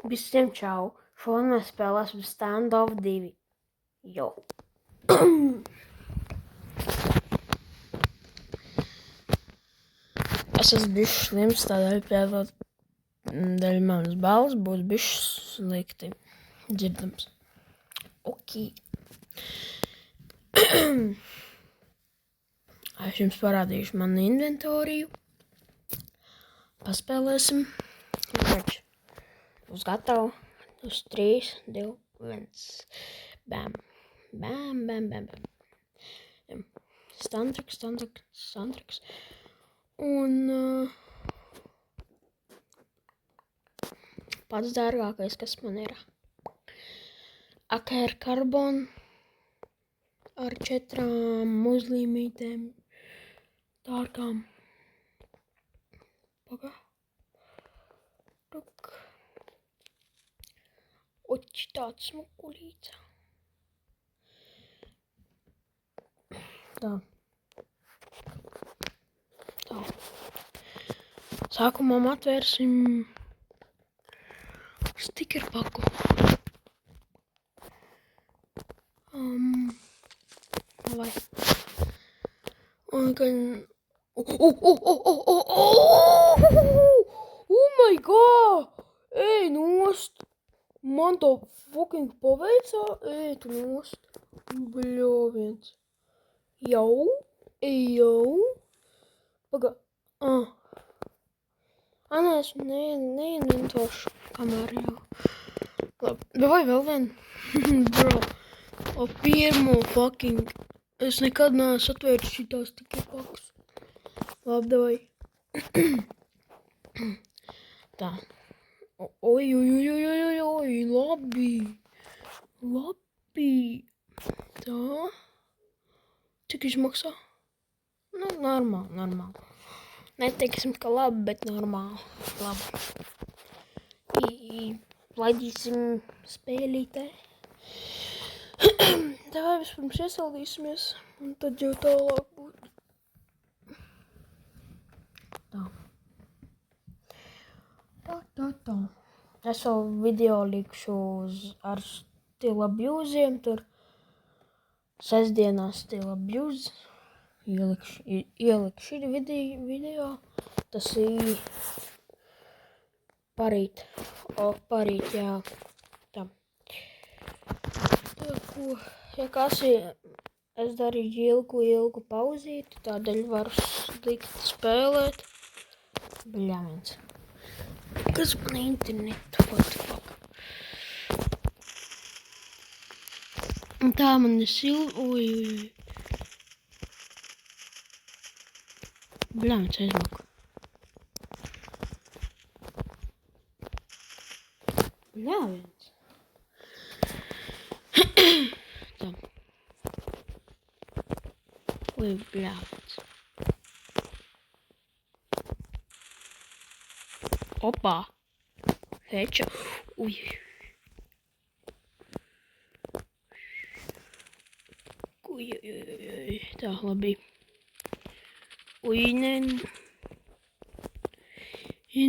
Visiem čau! Šodien mēs spēlēsim Standoff 2. Jo. Es esmu bijis slims, tādēļ pēdējā daļa manas balss būs bijis slikti dzirdams. Ok. Es jums parādīšu manu inventoriju. Paspēlēsim. Taču. Uz gatavu. Uz 3, 2, 1. Bam. Bam, bam, bam, bam. Standriks. Un pats dārgākais, kas man ir. AKR Carbon ar 4 uzlīmītēm dārgām. Paga. Tuk. Oči tāds smukulīts. Tā. Sākumā atvērsim stikeru paku. Vai. Un gan... Oh my god! Ej, nost! Man to fucking paveicā. Ej, tu nost. Bļoviens. Jau. Paga. Nē, es neinventošu, kamēr jau. Labi, vai vēl vien? Bro. O pirmo fucking. Es nekad neesmu atvērts šitās tikai pakas. Labi, davai. Tā. Oi, labi. Tā. Cik izmaksā? Nu, normāli. Neteiksim, ka labi, bet normāli. Labi. Laidīsim spēlītē. Davai vispirms iesaldīsimies, un tad jau tālāk būtu. Tā. Es vēl video likšu ar Still Abusiem, tur sestdienās Still Abuse. Ielikšu video. Tas ir parīt. Parīt, jā. Tā. Ja kas ir, es darīju ilgu pauzīti, tādēļ varu slikt spēlēt. Bļāviens. Kas man internetu, what the fuck. Un tā man ir oi. Bļāviens aizmuka. Bļāviens. Tā. Oi, bļāviens. Opā. Heča. Ui. Tā, labi. Ui,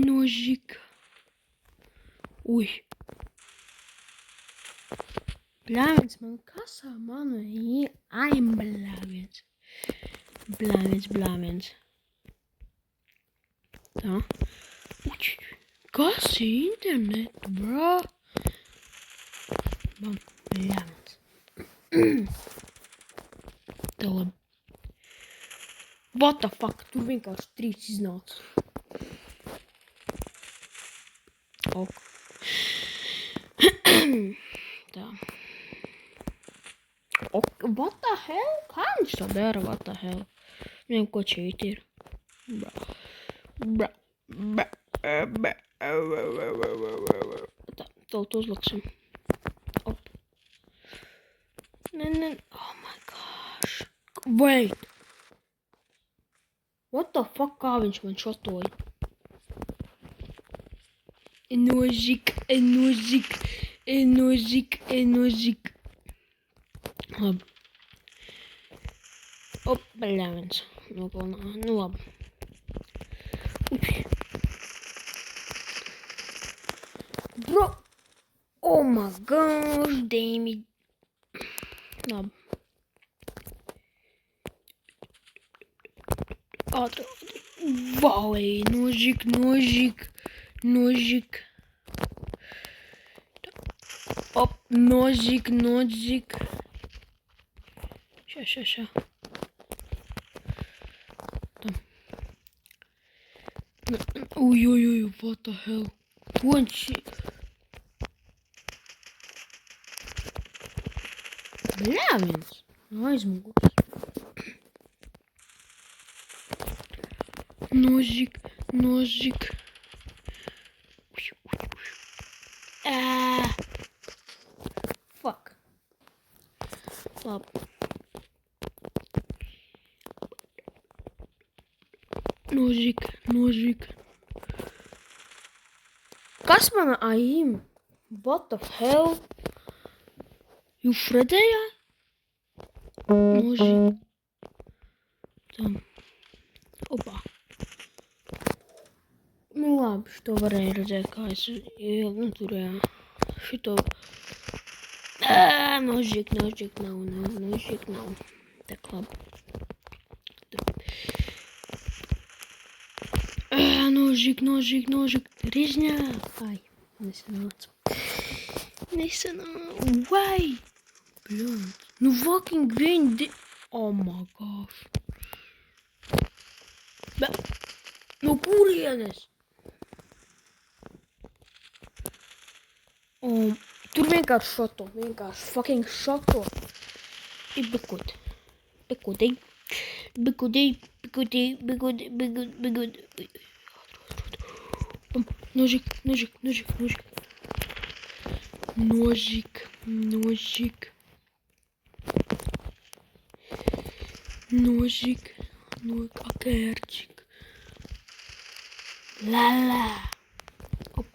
nožik. Ui. Bļāviens, man kasā manu bļāviens. Bļāviens. Tā. Uči. Kas ir internetu, bro? Bļāviens. Tā labi. What the fuck? Tur vienkārši 3 iznāca. Ok. Tā. Ok, what the hell? Kā viņš to dara, what the hell? Viņam ko čīt ir? Bra. Tā, to uzliksim. Op. Nē. Oh my gosh. Wait. What the fuck, kā viņš man šotoja? Nožik. Labi. Op, bļāviens. Nopilnā. Nu, labi. Bro, gosh, damn it. Labi. Ātri. Vai, nožik. Op, nožik. Šā. Tam. Uj, what the hell? Bļāviens. Aizmugurs. Nožik. Fuck. Labi. Nožik. Kas mana aim? What the hell? Jūs redzējāt? Nožik. Tam. Opā. Nu labi, šito varēja redzēt, kā es turēju. Šito. Nožik nav. Tak labi. Nožik. Rizņā. Ai, nesanāca. Vai? Bļānt. Nu fucking viņi Oh my gosh. No kurienes? Tur vienkārši fucking šoto. Bekudī. Nožik. Akērčik. Lala. Op.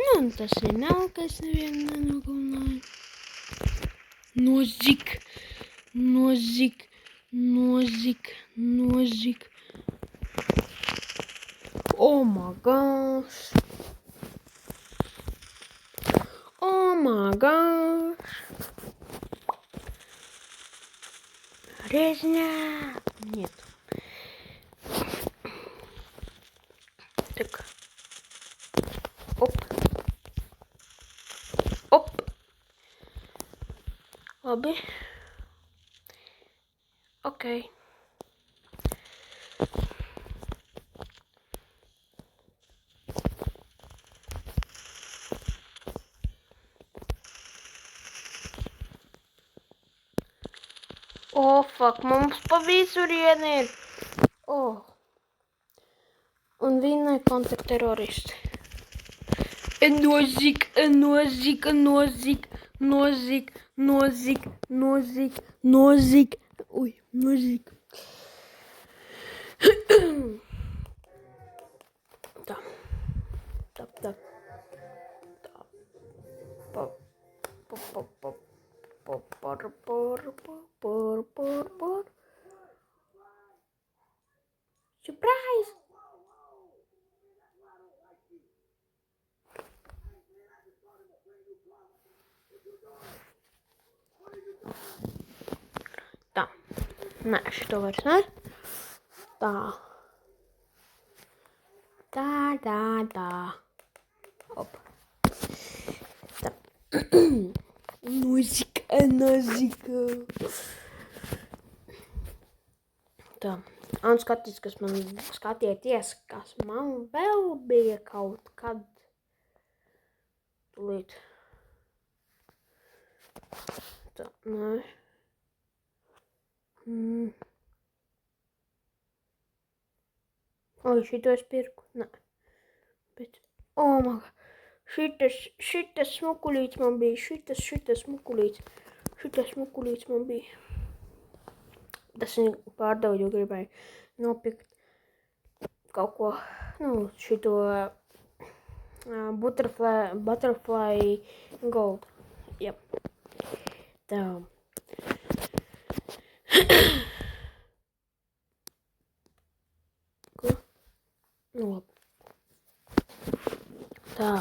Nu, tas nav, kas nevienu nenogalināja. Nožik. Oh my gosh. Резня. Нет. Так. Оп. Labi. Okay. Oh, fuck, mums pa visurieni ir. Oh. Un viņa ir kontrteroristi. Nožik. Ui, nožik. Tā. Surprise! Tā. Nē, šito vairs ne. Tā. Op. Tā. Nožika. Tā. Un skatieties, kas man vēl bija kaut kad. Tūlīt. Tā, nē. Oi, šito es pirku. Nē. Bet, oh my god. Šitas smukulīts man bija. Šitas smukulīts man bija. Tas viņu pārdevu, jo gribēju nopirkt kaut ko, šito butterfly gold. Jep. Tā. Ko? Nu, labi. Tā.